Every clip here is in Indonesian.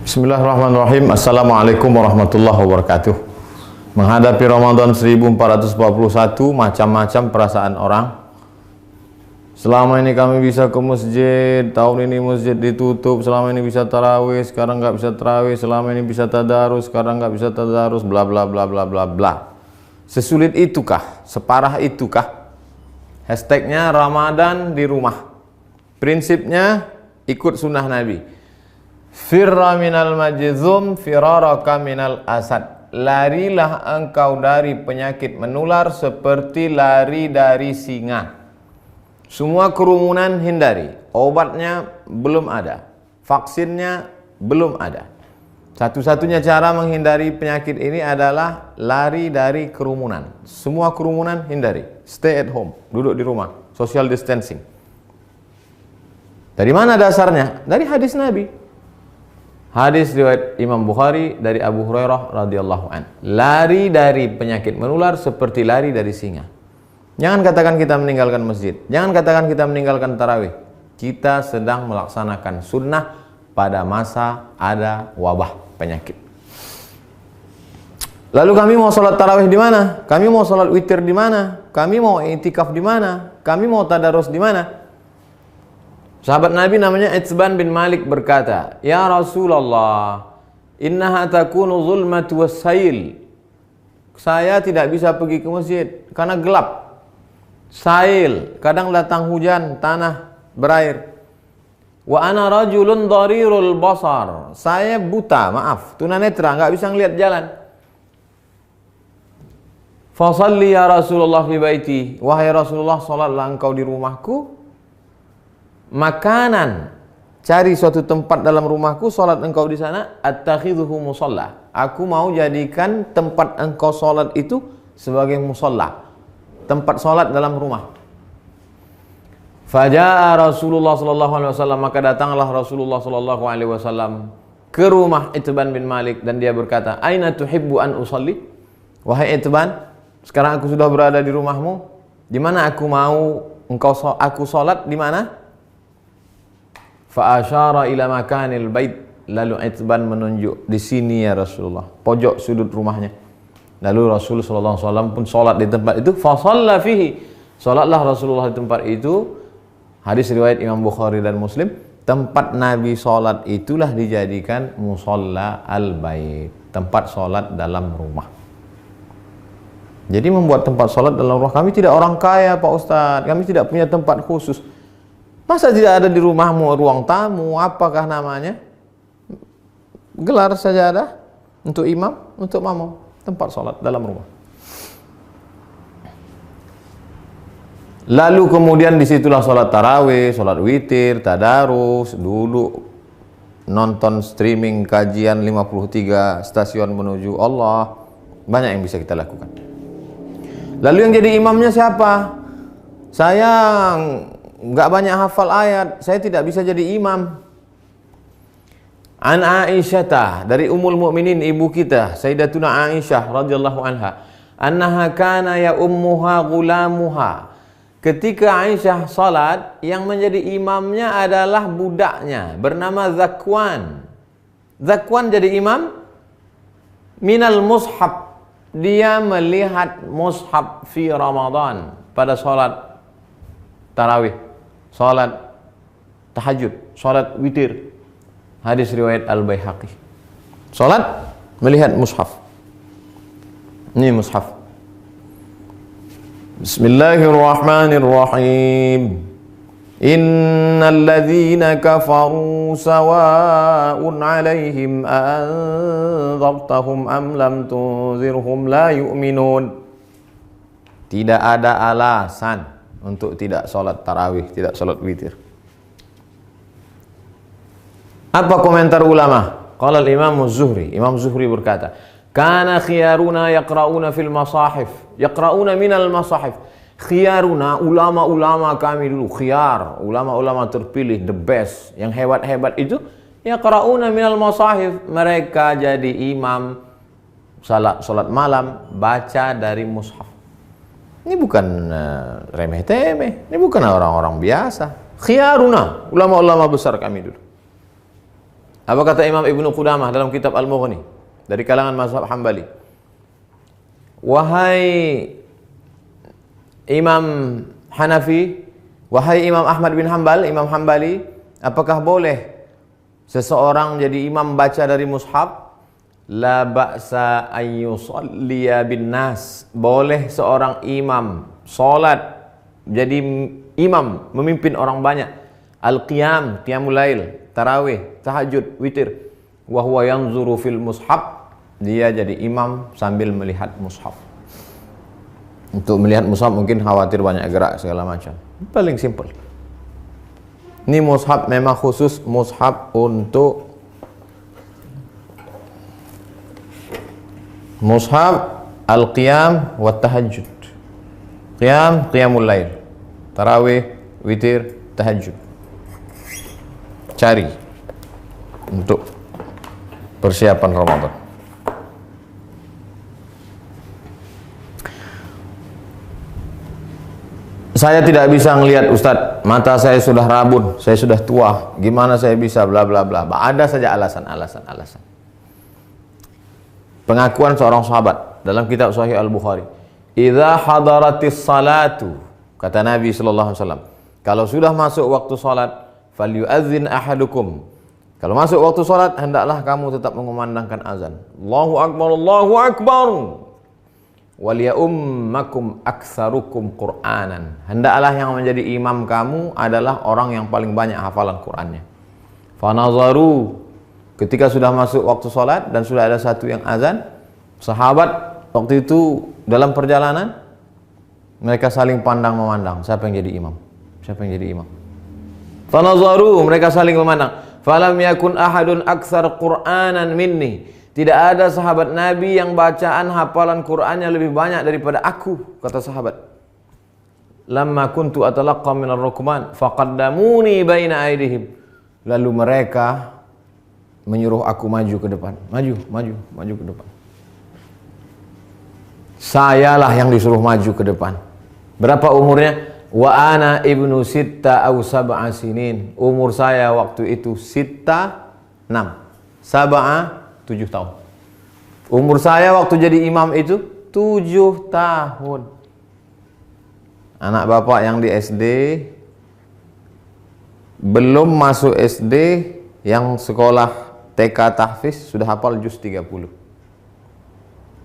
Bismillahirrahmanirrahim. Assalamualaikum warahmatullahi wabarakatuh. Menghadapi Ramadan 1441, macam-macam perasaan orang. Selama ini kami bisa ke masjid, tahun ini masjid ditutup. Selama ini bisa tarawih, sekarang nggak bisa tarawih. Selama ini bisa tadarus, sekarang nggak bisa tadarus. Bla bla bla bla bla bla. Sesulit itukah? Separah itukah? Hashtagnya Ramadan di rumah. Prinsipnya ikut sunnah Nabi. Firra minal majzum firaraka minal asad. Larilah engkau dari penyakit menular seperti lari dari singa. Semua kerumunan hindari. Obatnya belum ada, vaksinnya belum ada. Satu-satunya cara menghindari penyakit ini adalah lari dari kerumunan. Semua kerumunan hindari. Stay at home, duduk di rumah, social distancing. Dari mana dasarnya? Dari hadis Nabi. Hadis riwayat Imam Bukhari dari Abu Hurairah radhiyallahu an. Lari dari penyakit menular seperti lari dari singa. Jangan katakan kita meninggalkan masjid. Jangan katakan kita meninggalkan tarawih. Kita sedang melaksanakan sunnah pada masa ada wabah penyakit. Lalu kami mau sholat tarawih di mana? Kami mau sholat witir di mana? Kami mau i'tikaf di mana? Kami mau tadarus di mana? Sahabat Nabi namanya Itsban bin Malik berkata, "Ya Rasulullah, innaha takunu zulmatu wassail." Saya tidak bisa pergi ke masjid karena gelap. Sail, kadang datang hujan, tanah berair. Wa ana rajulun dharirul basar. Saya buta, maaf, tunanetra, enggak bisa ngelihat jalan. Fa shalli ya Rasulullah fi baiti. Wahai Rasulullah, salatlah engkau di rumahku. Makanan, cari suatu tempat dalam rumahku, salat engkau di sana. Attakhidhuhu musalla. Aku mau jadikan tempat engkau salat itu sebagai musalla, tempat salat dalam rumah. Faja'a Rasulullah sallallahu alaihi wasallam, maka datanglah Rasulullah sallallahu alaihi wasallam ke rumah Itsban bin Malik dan dia berkata, "Aina tuhibbu an usalli?" Wahai Itsban, sekarang aku sudah berada di rumahmu. Di mana aku mau aku salat di mana? Fa asyara ila makanil bait. Lalu Itsban menunjuk, di sini ya Rasulullah, pojok sudut rumahnya. Lalu Rasulullah sallallahu alaihi wasallam pun salat di tempat itu. Fa shalla fihi. Salatlah Rasulullah di tempat itu. Hadis riwayat Imam Bukhari dan Muslim. Tempat Nabi salat itulah dijadikan musalla al-bait, tempat salat dalam rumah. Jadi membuat tempat salat dalam rumah. Kami tidak orang kaya, Pak Ustadz. Kami tidak punya tempat khusus. Masa tidak ada di rumahmu ruang tamu, apakah namanya? Gelar sajadah untuk imam, untuk makmum, tempat sholat dalam rumah. Lalu kemudian disitulah sholat tarawih, sholat witir, tadarus, duduk nonton streaming kajian 53 stasiun menuju Allah. Banyak yang bisa kita lakukan. Lalu yang jadi imamnya siapa? Saya nggak banyak hafal ayat, saya tidak bisa jadi imam. An Aisyah, dari Ummul Mukminin, ibu kita Sayyidatuna Aisyah radhiyallahu anha, annaha kana ya ummuha gulamuha. Ketika Aisyah salat, yang menjadi imamnya adalah budaknya bernama Zakwan. Zakwan jadi imam minal mushaf. Dia melihat mushaf fi Ramadan pada salat tarawih, salat tahajud, salat witir. Hadis riwayat Al-Baihaqi. Salat melihat mushaf. Ini mushaf. Bismillahirrahmanirrahim. Innal ladzina kafaru sawa'un 'alaihim anzartahum am lam tunzirhum la yu'minun. Tidak ada alasan untuk tidak sholat tarawih, tidak sholat witir. Apa komentar ulama? Qala al-Imam Az-Zuhri. Imam Zuhri berkata, "Kana khiyaruna yaqra'una fil masahif." Yaqra'una minal masahif. Khiyaruna, ulama-ulama kami dulu, khiyar, ulama-ulama terpilih, the best, yang hebat-hebat itu, yaqra'una minal masahif. Mereka jadi imam salat malam, baca dari mushaf. Ini bukan remeh-temeh, ini bukan orang-orang biasa. Khiyaruna, ulama-ulama besar kami dulu. Apa kata Imam Ibnu Qudamah dalam kitab Al-Mughni dari kalangan mazhab Hambali? Wahai Imam Hanafi, wahai Imam Ahmad bin Hambal, Imam Hambali, apakah boleh seseorang jadi imam baca dari mushaf? La ba'sa ayyusalliya bin nas. Boleh seorang imam salat jadi imam memimpin orang banyak. Al-qiyam, qiyamul lail, tarawih, tahajud, witir. Wa huwa yanzuru fil mushaf. Dia jadi imam sambil melihat mushaf. Untuk melihat mushaf mungkin khawatir banyak gerak segala macam. Paling simple. Ini mushaf memang khusus mushaf untuk mushaf al-qiyam wa tahajud. Qiyam, qiyamul lail. Tarawih, witir, tahajud. Cari untuk persiapan Ramadan. Saya tidak bisa ngelihat Ustadz, mata saya sudah rabun, saya sudah tua, gimana saya bisa bla bla bla. Ada saja alasan. Pengakuan seorang sahabat dalam kitab Sahih Al-Bukhari. Idza hadaratis salatu, kata Nabi sallallahu alaihi wasallam, kalau sudah masuk waktu salat, falyu'adzin ahadukum. Kalau masuk waktu salat, hendaklah kamu tetap mengumandangkan azan. Allahu akbar, Allahu akbar. Waliyummakum aktsarukum Qur'anan. Hendaklah yang menjadi imam kamu adalah orang yang paling banyak hafalan Qur'annya. Fanazaru, ketika sudah masuk waktu salat dan sudah ada satu yang azan, sahabat waktu itu dalam perjalanan mereka saling pandang memandang, siapa yang jadi imam? Siapa yang jadi imam? Fanazaru, mereka saling memandang. Falam yakun ahadun aktsar Qur'anan minni. Tidak ada sahabat Nabi yang bacaan hafalan Qur'annya lebih banyak daripada aku, kata sahabat. Lamma kuntu atalaqqa minar rukman faqaddamuni baina aydihim. Lalu mereka menyuruh aku maju ke depan. Maju ke depan. Sayalah yang disuruh maju ke depan. Berapa umurnya? Wa ana ibnu sitta aw sab'a sinin. Umur saya waktu itu sitta 6. Sab'a 7 tahun. Umur saya waktu jadi imam itu 7 tahun. Anak bapak yang di SD, belum masuk SD, yang sekolah TK tahfiz sudah hafal juz 30.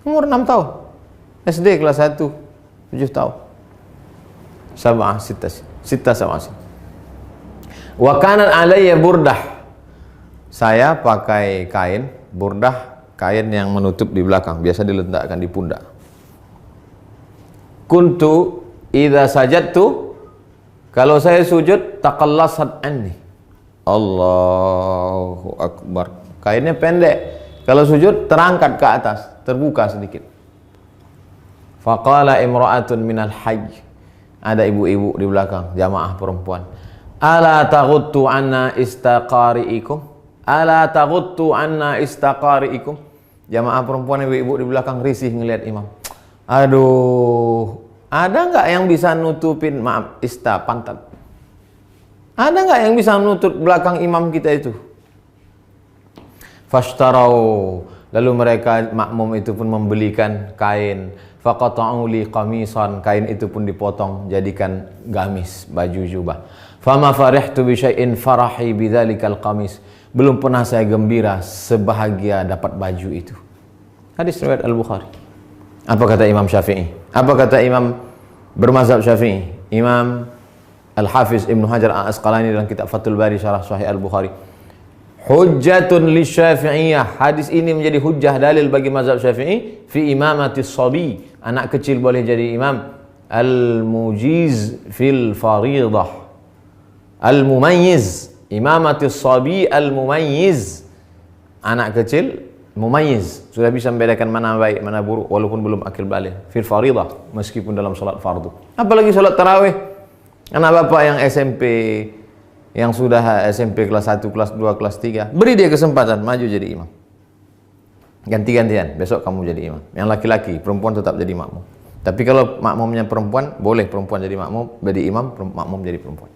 Umur 6 tahun. SD kelas 1, 7 tahun. Sab'ah sitta sab'ah. Wa kanat alayya burdah. Saya pakai kain burdah, kain yang menutup di belakang, biasa diletakkan di pundak. Kuntu idza sajadtu, kalau saya sujud, taqallasat anni. Allahu akbar. Kainnya pendek. Kalau sujud terangkat ke atas, terbuka sedikit. Faqala imra'atun minal hajj. Ada ibu-ibu di belakang, jamaah perempuan. Ala taghuttu anna istaqari'ikum? Ala taghuttu anna istaqari'ikum? Jamaah perempuan ibu-ibu di belakang risih ngelihat imam. Aduh, ada nggak yang bisa nutupin, maaf, pantat? Ada nggak yang bisa nutup belakang imam kita itu? Fashtarau, lalu mereka makmum itu pun membelikan kain. Faqata'u li qamisan, kain itu pun dipotong jadikan gamis, baju jubah. Fama farihtu bi syai'in farahi bidzalikal qamis. Belum pernah saya gembira sebahagia dapat baju itu. Hadis riwayat Al-Bukhari. Apa kata Imam Syafi'i? Apa kata Imam bermazhab Syafi'i? Imam Al-Hafiz Ibnu Hajar Al-Asqalani dalam kitab Fathul Bari Syarah Sahih Al-Bukhari. Hujjatun li Syafi'iyah. Hadis ini menjadi hujjah dalil bagi mazhab Syafi'i fi imamatis sabi. Anak kecil boleh jadi imam. Al-mujiz fil faridah. Al-mumayyiz. Imamatis sabi al-mumayyiz. Anak kecil mumayyiz, sudah bisa membedakan mana baik mana buruk walaupun belum akil balik. Fil faridah, meskipun dalam salat fardu. Apalagi salat tarawih. Anak bapak yang SMP, yang sudah SMP kelas 1, kelas 2, kelas 3, beri dia kesempatan maju jadi imam. Ganti-gantian, besok kamu jadi imam. Yang laki-laki, perempuan tetap jadi makmum. Tapi kalau makmumnya perempuan, boleh perempuan jadi makmum, jadi imam, makmum jadi perempuan.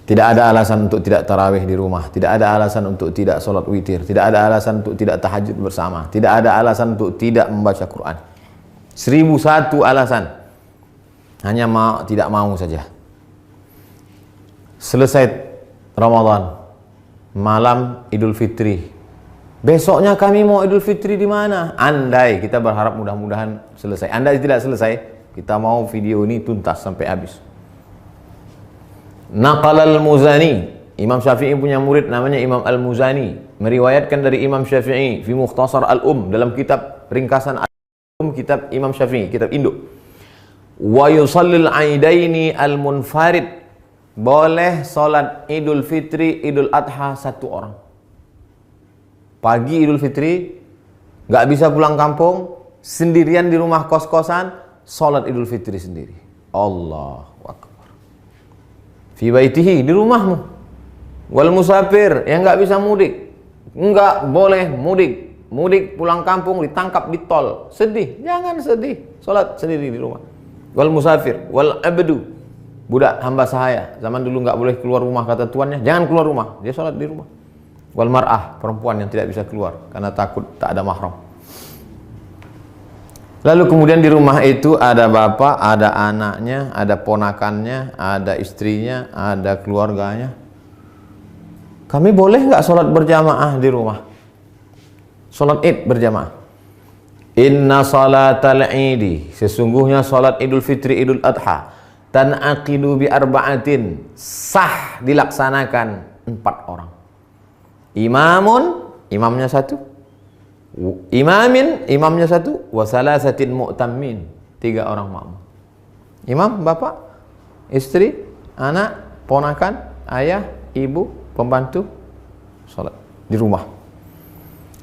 Tidak ada alasan untuk tidak tarawih di rumah, tidak ada alasan untuk tidak sholat witir, tidak ada alasan untuk tidak tahajud bersama, tidak ada alasan untuk tidak membaca Quran. 1001 alasan. Hanya tidak mau saja. Selesai Ramadan, malam Idul Fitri. Besoknya kami mau Idul Fitri di mana? Andai, kita berharap mudah-mudahan selesai. Andai tidak selesai, kita mau video ini tuntas sampai habis. Naqal al-Muzani, Imam Syafi'i punya murid namanya Imam al-Muzani, meriwayatkan dari Imam Syafi'i fi Mukhtasar al-Um, dalam kitab ringkasan al-Um, kitab Imam Syafi'i, kitab induk. Wa yusallil aidaini al-munfarid, boleh salat Idul Fitri, Idul Adha satu orang. Pagi Idul Fitri, nggak bisa pulang kampung, sendirian di rumah kos-kosan, salat Idul Fitri sendiri. Allahu Akbar. Fi baitihi, di rumahmu. Wal musafir, yang nggak bisa mudik, nggak boleh mudik. Mudik pulang kampung ditangkap di tol, sedih, jangan sedih, salat sendiri di rumah. Wal musafir, wal abdu, budak hamba sahaya, zaman dulu nggak boleh keluar rumah kata tuannya, jangan keluar rumah, dia salat di rumah. Wal mar'ah, perempuan yang tidak bisa keluar karena takut tak ada mahram. Lalu kemudian di rumah itu ada bapak, ada anaknya, ada ponakannya, ada istrinya, ada keluarganya. Kami boleh nggak sholat berjamaah di rumah? Sholat Id berjamaah. Inna salatal idi, sesungguhnya sholat Idul Fitri, Idul Adha, tan'aqidu bi arba'atin, sah dilaksanakan 4 orang. Imamun, imamnya 1. Imamin, imamnya 1. Wa salasatin mu'tammin, 3 orang makmum. Imam, bapak, istri, anak, ponakan, ayah, ibu, pembantu, salat di rumah.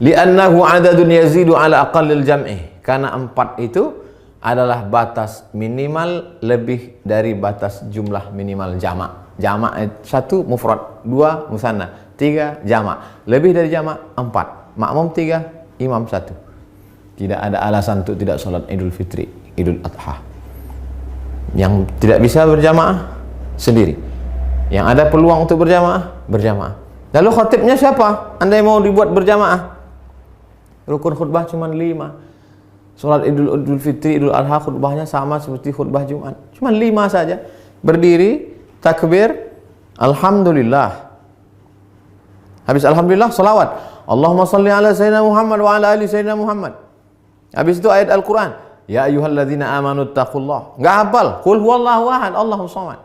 Li'annahu adadun yazidu ala aqallil jam'i, karena 4 itu adalah batas minimal lebih dari batas jumlah minimal jamak. Jamak 1 mufrad, 2 musanna, 3 jamak. Lebih dari jamak 4. Makmum 3, imam 1. Tidak ada alasan untuk tidak sholat Idul Fitri, Idul Adha. Yang tidak bisa berjamaah sendiri. Yang ada peluang untuk berjamaah, berjamaah. Lalu khatibnya siapa? Andai mau dibuat berjamaah, rukun khutbah cuma 5. Sholat Idul Fitri, Idul Adha khutbahnya sama seperti khutbah Jumat, cuma 5 saja. Berdiri, takbir, alhamdulillah. Habis alhamdulillah, salawat. Allahumma salli ala sayyidina Muhammad wa ala ali sayyidina Muhammad. Habis itu ayat Al-Quran. Ya ayyuhalladzina amanu taqullah. Enggak hafal. Qul huwallahu ahad, Allahus samad.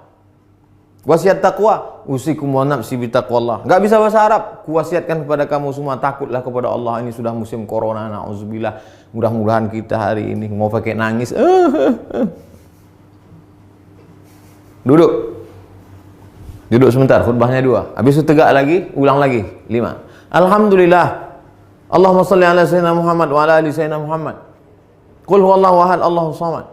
Wasiat taqwa, usikum wa nafsi bi taqwallah. Enggak bisa bahasa Arab. Kuwasiatkan kepada kamu semua, takutlah kepada Allah. Ini sudah musim corona, nauzubillah. Mudah-mudahan kita hari ini mau pakai nangis. Duduk. Duduk sebentar, khutbahnya 2. Habis itu tegak lagi, ulang lagi 5. Alhamdulillah. Allahumma salli ala sayyidina Muhammad wa ala ali sayyidina Muhammad. Qul huwallahu ahad, Allahus samad.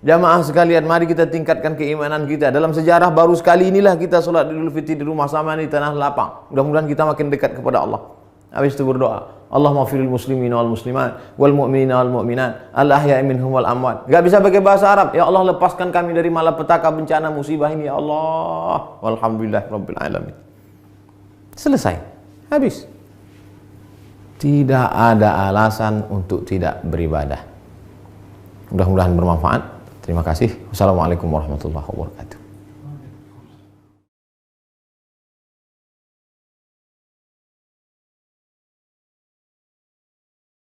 Jamaah sekalian, mari kita tingkatkan keimanan kita. Dalam sejarah baru sekali inilah kita sholat Idul Fitri di rumah sama di tanah lapang. Mudah-mudahan kita makin dekat kepada Allah. Habis itu berdoa, Allahumma firil muslimin wal muslimat wal mu'minina wal mu'minat al ahya'i minhum wal amwat. Gak bisa pakai bahasa Arab. Ya Allah, lepaskan kami dari malapetaka, bencana, musibah ini ya Allah. Walhamdulillah rabbil alamin. Selesai. Habis. Tidak ada alasan untuk tidak beribadah. Mudah-mudahan bermanfaat. Terima kasih. Wassalamualaikum warahmatullahi wabarakatuh.